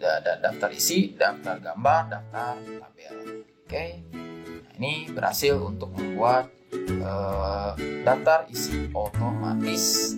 sudah ada daftar isi, daftar gambar, daftar tabel. Oke, nah, ini berhasil untuk membuat daftar isi otomatis.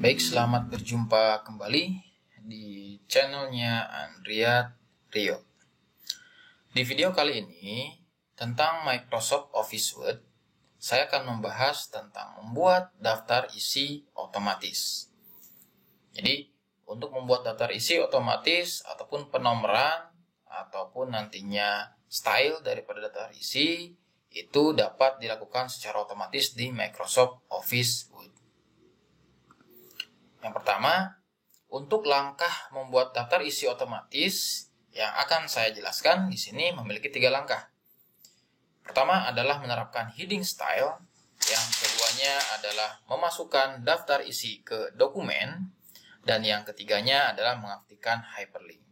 Baik, selamat berjumpa kembali di channelnya Andriat Rio. Di video kali ini tentang Microsoft Office Word, saya akan membahas tentang membuat daftar isi otomatis. Jadi, untuk membuat daftar isi otomatis ataupun penomoran ataupun nantinya style daripada daftar isi itu dapat dilakukan secara otomatis di Microsoft Office Word. Yang pertama, untuk langkah membuat daftar isi otomatis yang akan saya jelaskan di sini memiliki 3 langkah. Pertama adalah menerapkan heading style, yang keduanya adalah memasukkan daftar isi ke dokumen, dan yang ketiganya adalah mengaktifkan hyperlink.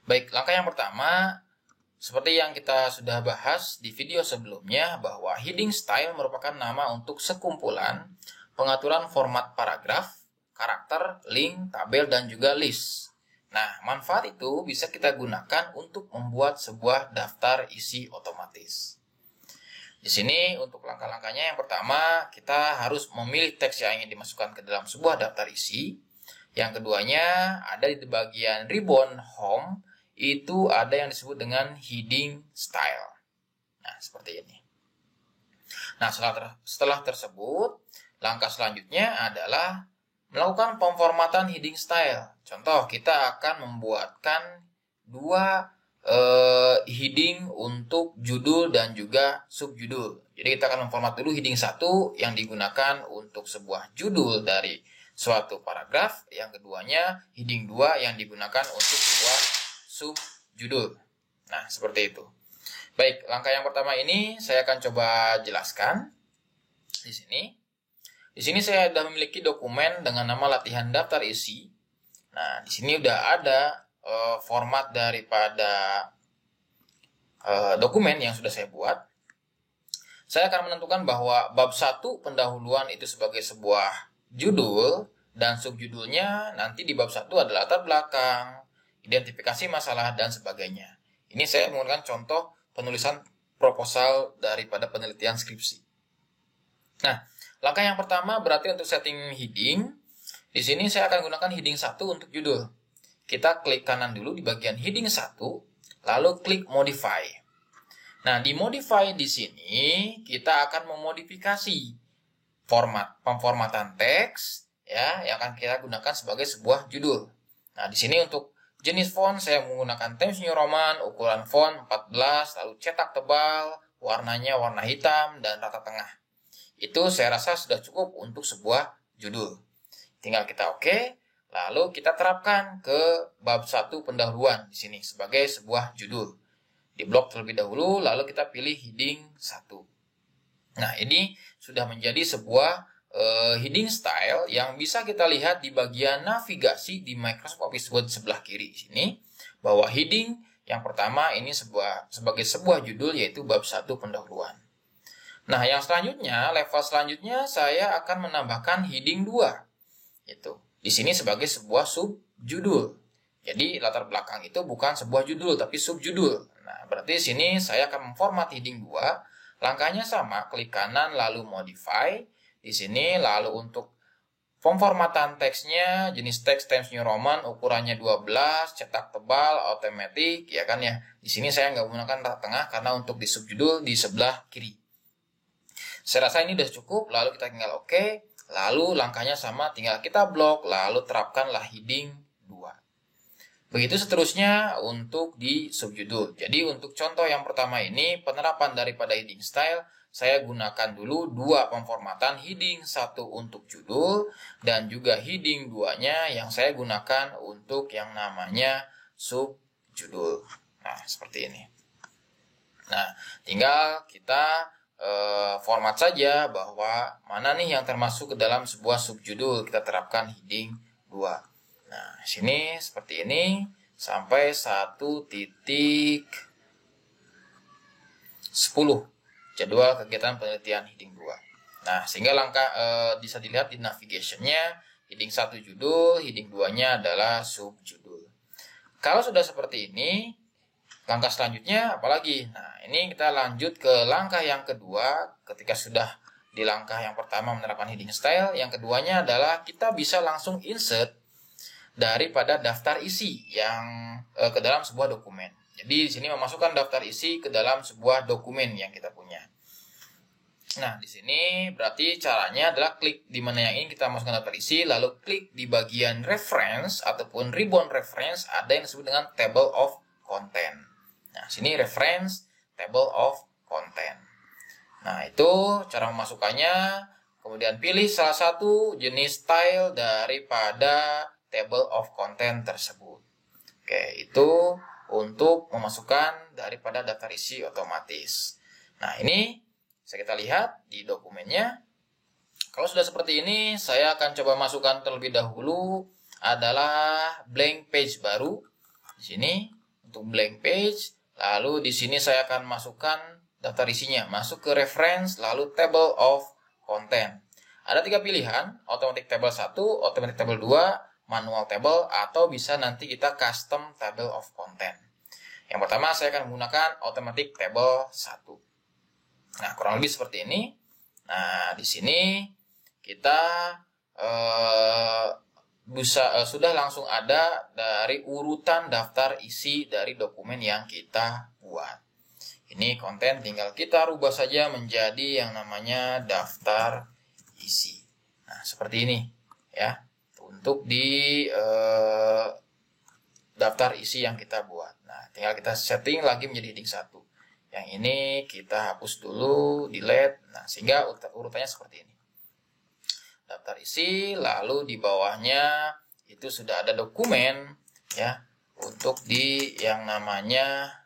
Baik, langkah yang pertama, seperti yang kita sudah bahas di video sebelumnya, bahwa heading style merupakan nama untuk sekumpulan pengaturan format paragraf, karakter, link, tabel, dan juga list. Nah, manfaat itu bisa kita gunakan untuk membuat sebuah daftar isi otomatis. Di sini untuk langkah-langkahnya, yang pertama kita harus memilih teks yang ingin dimasukkan ke dalam sebuah daftar isi. Yang keduanya ada di bagian ribbon home, itu ada yang disebut dengan heading style. Nah, seperti ini. Nah, setelah tersebut, langkah selanjutnya adalah melakukan pemformatan heading style. Contoh, kita akan membuatkan 2 heading untuk judul dan juga subjudul. Jadi kita akan memformat dulu heading 1 yang digunakan untuk sebuah judul dari suatu paragraf. Yang keduanya heading 2 yang digunakan untuk sebuah subjudul. Nah, seperti itu. Baik, langkah yang pertama ini saya akan coba jelaskan di sini. Di sini saya sudah memiliki dokumen dengan nama latihan daftar isi. Nah, di sini sudah ada format daripada dokumen yang sudah saya buat. Saya akan menentukan bahwa bab 1 pendahuluan itu sebagai sebuah judul, dan subjudulnya nanti di bab 1 adalah latar belakang, identifikasi masalah, dan sebagainya. Ini saya menggunakan contoh penulisan proposal daripada penelitian skripsi. Nah, langkah yang pertama berarti untuk setting heading. Di sini saya akan gunakan heading 1 untuk judul. Kita klik kanan dulu di bagian heading 1, lalu klik modify. Nah, di modify di sini kita akan memodifikasi pemformatan teks ya yang akan kita gunakan sebagai sebuah judul. Nah, di sini untuk jenis font saya menggunakan Times New Roman, ukuran font 14, lalu cetak tebal, warnanya warna hitam dan rata tengah. Itu saya rasa sudah cukup untuk sebuah judul. Tinggal kita oke, lalu kita terapkan ke bab 1 pendahuluan di sini sebagai sebuah judul. Di blok terlebih dahulu, lalu kita pilih heading 1. Nah, ini sudah menjadi sebuah heading style yang bisa kita lihat di bagian navigasi di Microsoft Office Word sebelah kiri sini, bahwa heading yang pertama ini sebagai sebuah judul yaitu bab 1 pendahuluan. Nah, yang selanjutnya, level selanjutnya saya akan menambahkan heading 2. Itu di sini sebagai sebuah subjudul. Jadi latar belakang itu bukan sebuah judul tapi subjudul. Nah, berarti di sini saya akan memformat heading 2. Langkahnya sama, klik kanan lalu modify. Di sini lalu untuk pemformatan teksnya jenis teks Times New Roman, ukurannya 12, cetak tebal, automatic, ya kan ya. Di sini saya nggak menggunakan rata tengah karena untuk di subjudul di sebelah kiri. Saya rasa ini sudah cukup, lalu kita tinggal oke, lalu langkahnya sama, tinggal kita blok, lalu terapkanlah heading 2. Begitu seterusnya untuk di subjudul. Jadi untuk contoh yang pertama ini, penerapan daripada heading style, saya gunakan dulu 2 pemformatan, heading 1 untuk judul, dan juga heading 2-nya yang saya gunakan untuk yang namanya subjudul. Nah, seperti ini. Nah, tinggal kita format saja bahwa mana nih yang termasuk ke dalam sebuah subjudul, kita terapkan heading 2. Nah, sini seperti ini sampai 1.10. jadwal kegiatan penelitian heading 2. Nah, sehingga langkah bisa dilihat di navigation-nya, heading 1 judul, heading 2-nya adalah subjudul. Kalau sudah seperti ini, langkah selanjutnya apalagi? Nah, ini kita lanjut ke langkah yang kedua. Ketika sudah di langkah yang pertama menerapkan heading style, yang keduanya adalah kita bisa langsung insert daripada daftar isi yang ke dalam sebuah dokumen. Jadi di sini memasukkan daftar isi ke dalam sebuah dokumen yang kita punya. Nah, di sini berarti caranya adalah klik di mana yang ingin kita masukkan daftar isi, lalu klik di bagian reference ataupun ribbon reference, ada yang disebut dengan table of content. Nah, sini reference table of content. Nah, itu cara memasukkannya. Kemudian pilih salah satu jenis style daripada table of content tersebut. Oke, itu untuk memasukkan daripada daftar isi otomatis. Nah, ini bisa kita lihat di dokumennya. Kalau sudah seperti ini, saya akan coba masukkan terlebih dahulu adalah blank page baru. Di sini untuk blank page, lalu di sini saya akan masukkan daftar isinya, masuk ke reference, lalu table of content. Ada 3 pilihan, automatic table 1, automatic table 2, manual table, atau bisa nanti kita custom table of content. Yang pertama saya akan menggunakan automatic table 1. Nah, kurang lebih seperti ini. Nah, di sini kita sudah langsung ada dari urutan daftar isi dari dokumen yang kita buat. Ini konten tinggal kita rubah saja menjadi yang namanya daftar isi. Nah, seperti ini ya. Untuk di daftar isi yang kita buat. Nah, tinggal kita setting lagi menjadi heading 1. Yang ini kita hapus dulu, delete. Nah, sehingga urutannya seperti ini. Daftar isi, lalu di bawahnya itu sudah ada dokumen ya untuk di yang namanya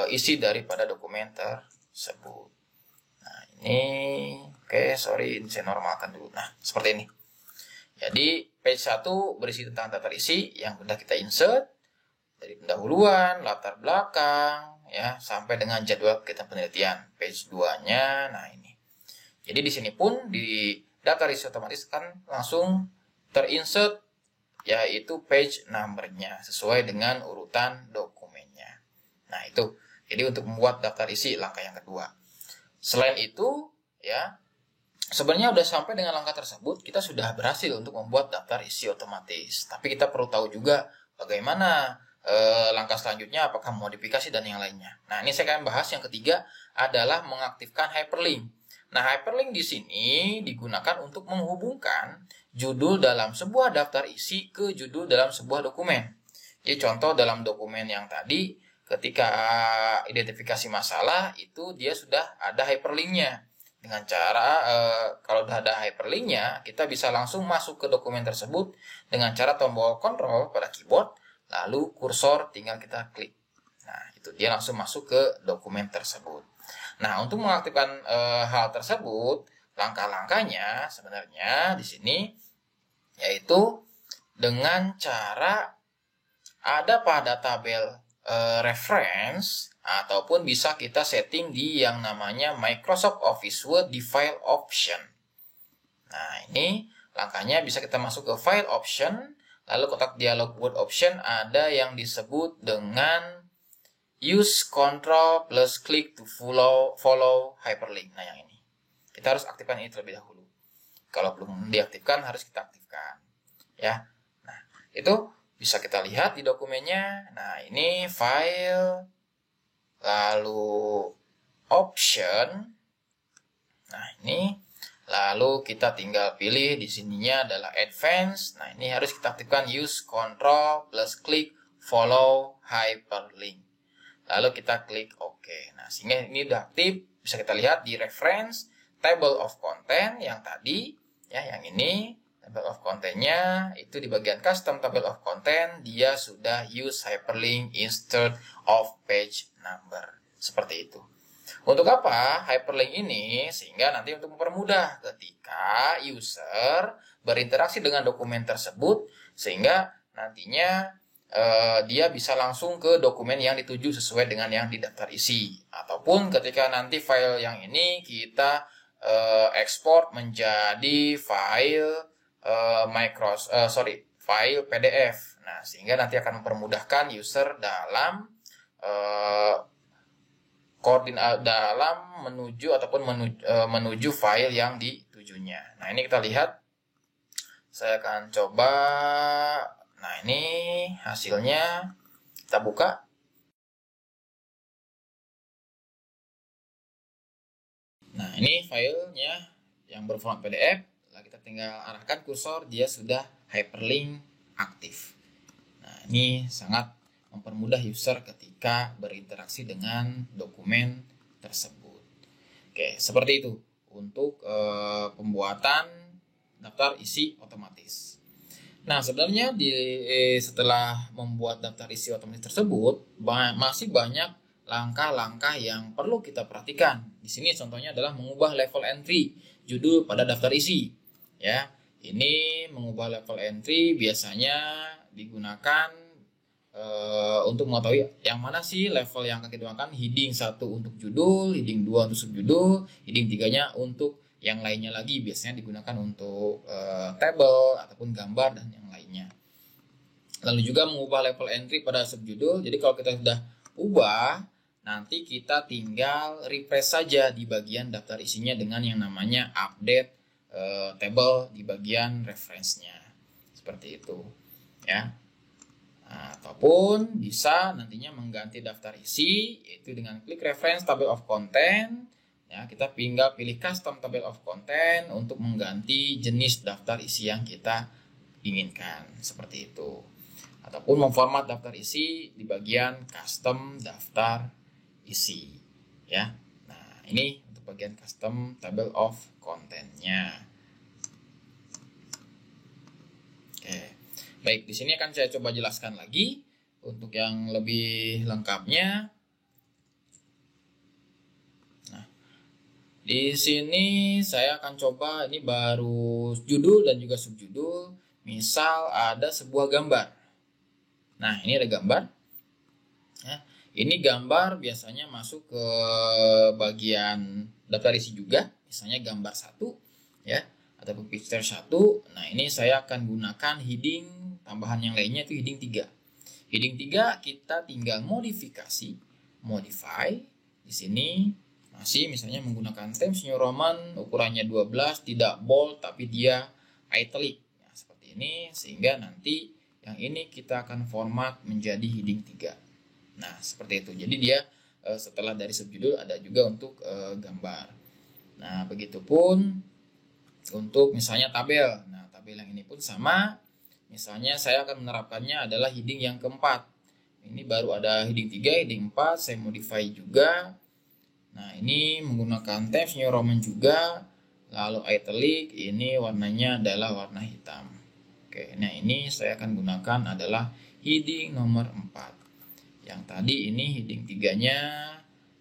isi daripada dokumen tersebut. Nah, ini sorry, saya normalkan dulu. Nah, seperti ini. Jadi page 1 berisi tentang daftar isi yang sudah kita insert dari pendahuluan, latar belakang ya sampai dengan jadwal kegiatan penelitian. Page 2-nya nah ini. Jadi di sini pun di daftar isi otomatis kan langsung terinsert yaitu page number-nya sesuai dengan urutan dokumennya. Nah, itu. Jadi untuk membuat daftar isi langkah yang kedua. Selain itu, ya, sebenarnya udah sampai dengan langkah tersebut, kita sudah berhasil untuk membuat daftar isi otomatis. Tapi kita perlu tahu juga bagaimana langkah selanjutnya, apakah modifikasi dan yang lainnya. Nah, ini saya akan bahas yang ketiga adalah mengaktifkan hyperlink. Nah, hyperlink di sini digunakan untuk menghubungkan judul dalam sebuah daftar isi ke judul dalam sebuah dokumen. Jadi contoh dalam dokumen yang tadi, ketika identifikasi masalah itu dia sudah ada hyperlinknya. Dengan cara kalau sudah ada hyperlinknya, kita bisa langsung masuk ke dokumen tersebut dengan cara tombol kontrol pada keyboard, lalu kursor tinggal kita klik. Nah, itu dia langsung masuk ke dokumen tersebut. Nah, untuk mengaktifkan hal tersebut, langkah-langkahnya sebenarnya di sini yaitu dengan cara ada pada tabel reference ataupun bisa kita setting di yang namanya Microsoft Office Word di file option. Nah, ini langkahnya bisa kita masuk ke file option, lalu kotak dialog Word option ada yang disebut dengan use control plus click to follow hyperlink. Nah, yang ini. Kita harus aktifkan ini terlebih dahulu. Kalau belum diaktifkan harus kita aktifkan. Ya. Nah, itu bisa kita lihat di dokumennya. Nah, ini file, lalu option. Nah, ini lalu kita tinggal pilih di sininya adalah advance. Nah, ini harus kita aktifkan use control plus click follow hyperlink. Lalu kita klik OK. Nah, sehingga ini sudah aktif. Bisa kita lihat di reference table of content yang tadi ya, yang ini table of content-nya itu di bagian custom table of content dia sudah use hyperlink instead of page number. Seperti itu. Untuk apa hyperlink ini? Sehingga nanti untuk mempermudah ketika user berinteraksi dengan dokumen tersebut, sehingga nantinya dia bisa langsung ke dokumen yang dituju sesuai dengan yang di daftar isi. Ataupun ketika nanti file yang ini kita ekspor menjadi file file PDF. Nah, sehingga nanti akan mempermudahkan user dalam dalam menuju ataupun menuju file yang ditujunya. Nah, ini kita lihat. Saya akan coba. Nah, ini hasilnya. Kita buka. Nah, ini filenya yang berformat PDF. Lalu kita tinggal arahkan kursor, dia sudah hyperlink aktif. Nah, ini sangat mempermudah user ketika berinteraksi dengan dokumen tersebut. Oke, seperti itu untuk pembuatan daftar isi otomatis. Nah, sebenarnya setelah membuat daftar isi otomatis tersebut, masih banyak langkah-langkah yang perlu kita perhatikan. Di sini contohnya adalah mengubah level entry judul pada daftar isi. Ya, ini mengubah level entry biasanya digunakan untuk mengetahui yang mana sih level yang akan kita gunakan. Heading 1 untuk judul, heading 2 untuk subjudul, heading 3-nya untuk yang lainnya lagi, biasanya digunakan untuk table ataupun gambar dan yang lainnya. Lalu juga mengubah level entry pada subjudul. Jadi kalau kita sudah ubah, nanti kita tinggal refresh saja di bagian daftar isinya dengan yang namanya update table di bagian reference-nya. Seperti itu, ya. Ataupun bisa nantinya mengganti daftar isi, yaitu dengan klik reference table of content. Ya, kita tinggal pilih custom table of content untuk mengganti jenis daftar isi yang kita inginkan, seperti itu. Ataupun memformat daftar isi di bagian custom daftar isi, ya. Nah, ini untuk bagian custom table of content-nya. Oke. Baik, di sini akan saya coba jelaskan lagi untuk yang lebih lengkapnya. Nah, di sini saya akan coba, ini baru judul dan juga subjudul. Misal ada sebuah gambar. Nah, ini ada gambar. Ya, ini gambar biasanya masuk ke bagian daftar isi juga. Misalnya gambar 1, ya, ataupun picture 1. Nah, ini saya akan gunakan heading tambahan yang lainnya, itu heading 3. Heading 3 kita tinggal modifikasi, modify. Di sini masih misalnya menggunakan Times New Roman, ukurannya 12, tidak bold tapi dia italic. Nah, seperti ini, sehingga nanti yang ini kita akan format menjadi heading 3. Nah, seperti itu. Jadi dia setelah dari subjudul ada juga untuk gambar. Nah, begitupun untuk misalnya tabel. Nah, tabel yang ini pun sama. Misalnya saya akan menerapkannya adalah heading yang keempat. Ini baru ada heading 3, heading 4, saya modify juga. Nah, ini menggunakan Times New Roman juga. Lalu italic, ini warnanya adalah warna hitam. Oke, nah ini saya akan gunakan adalah heading nomor 4. Yang tadi ini heading 3-nya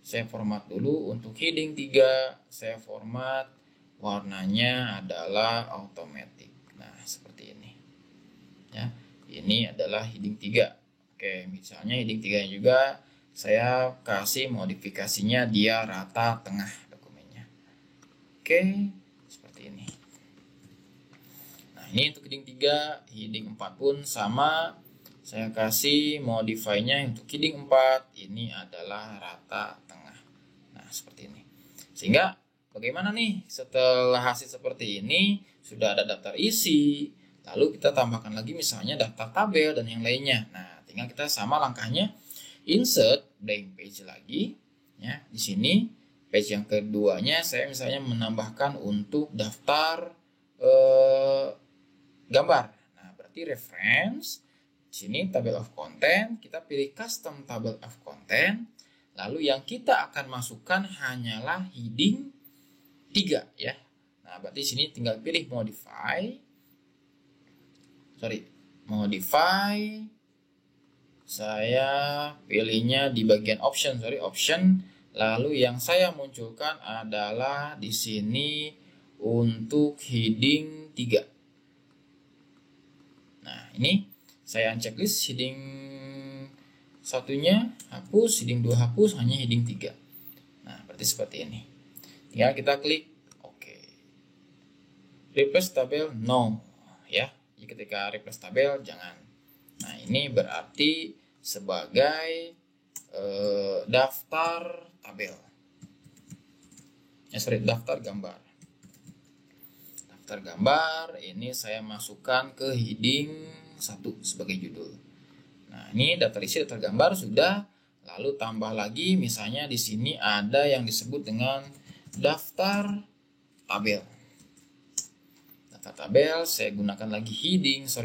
saya format dulu. Untuk heading 3 saya format warnanya adalah automatic. Nah, seperti ini. Ya, ini adalah heading 3. Oke, misalnya heading 3 juga saya kasih modifikasinya dia rata tengah dokumennya. Oke, seperti ini. Nah, ini untuk heading 3, heading 4 pun sama. Saya kasih modify-nya untuk heading 4, ini adalah rata tengah. Nah, seperti ini. Sehingga bagaimana nih setelah hasil seperti ini, sudah ada daftar isi, lalu kita tambahkan lagi misalnya daftar tabel dan yang lainnya. Nah, tinggal kita sama langkahnya, insert blank page lagi. Ya, di sini page yang keduanya saya misalnya menambahkan untuk daftar gambar. Nah, berarti reference. Di sini table of content, kita pilih custom table of content. Lalu yang kita akan masukkan hanyalah heading 3, ya. Nah, berarti sini tinggal pilih modify. Saya pilihnya di bagian option. Lalu yang saya munculkan adalah di sini untuk heading 3. Nah, ini Saya unchecklist, heading satunya hapus, heading 2 hapus, hanya heading 3. Nah, berarti seperti ini. Tinggal kita klik oke. Replace tabel no ya. Jadi ketika replace tabel jangan. Nah, ini berarti sebagai daftar tabel. Daftar gambar. Daftar gambar ini saya masukkan ke heading 1 sebagai judul. Nah, ini daftar isi daftar gambar sudah. Lalu tambah lagi misalnya di sini ada yang disebut dengan daftar tabel. Daftar tabel saya gunakan lagi heading 1.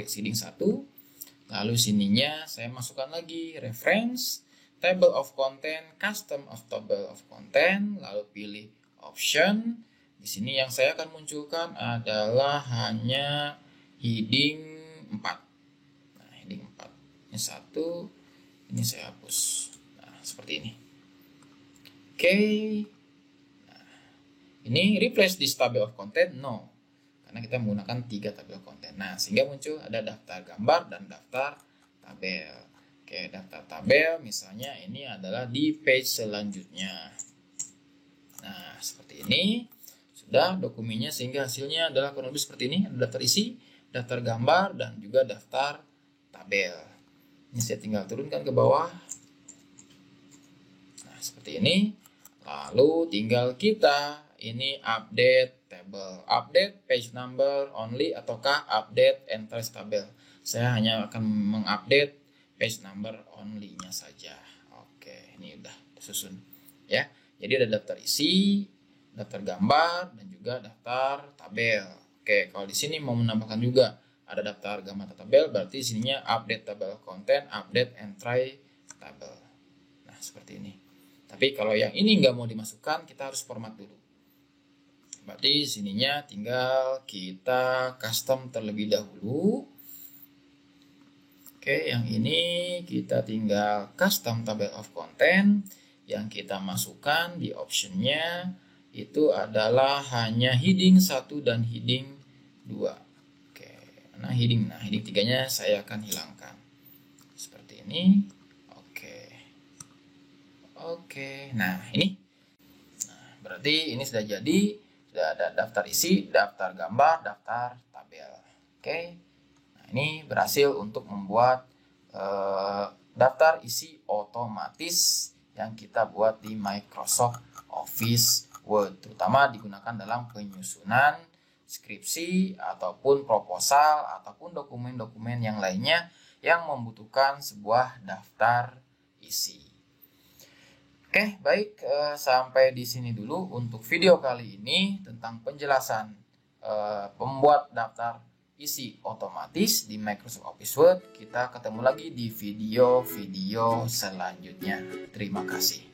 Lalu sininya saya masukkan lagi reference, table of content, custom of table of content, lalu pilih option. Di sini yang saya akan munculkan adalah hanya heading 4. Nah, heading 4. Ini 1, ini saya hapus. Nah, seperti ini. Oke. Nah, ini replace this table of content? No. Karena kita menggunakan 3 tabel konten. Nah, sehingga muncul ada daftar gambar dan daftar tabel. Oke, daftar tabel misalnya ini adalah di page selanjutnya. Nah, seperti ini. Sudah dokumennya sehingga hasilnya adalah kurang lebih seperti ini. Ada daftar isi, daftar gambar, dan juga daftar tabel. Ini saya tinggal turunkan ke bawah. Nah, seperti ini. Lalu tinggal kita ini update table, update page number only ataukah update entries tabel. Saya hanya akan mengupdate page number only-nya saja. Oke, ini udah disusun ya. Jadi ada daftar isi, daftar gambar, dan juga daftar tabel. Oke, kalau di sini mau menambahkan juga ada daftar gambar atau tabel, berarti sininya update table content, update entry tabel. Nah, seperti ini. Tapi kalau yang ini nggak mau dimasukkan, kita harus format dulu. Berarti sininya tinggal kita custom terlebih dahulu. Oke, yang ini kita tinggal custom table of content. Yang kita masukkan di optionnya itu adalah hanya heading 1 dan heading 2. Oke, nah heading 3-nya saya akan hilangkan. Seperti ini. Oke, nah ini. Nah, berarti ini sudah jadi. Sudah ada daftar isi, daftar gambar, daftar tabel. Oke. Nah, ini berhasil untuk membuat daftar isi otomatis yang kita buat di Microsoft Office Word, terutama digunakan dalam penyusunan skripsi ataupun proposal ataupun dokumen-dokumen yang lainnya yang membutuhkan sebuah daftar isi. Oke, baik, sampai di sini dulu untuk video kali ini tentang penjelasan pembuat daftar isi otomatis di Microsoft Office Word. Kita ketemu lagi di video-video selanjutnya. Terima kasih.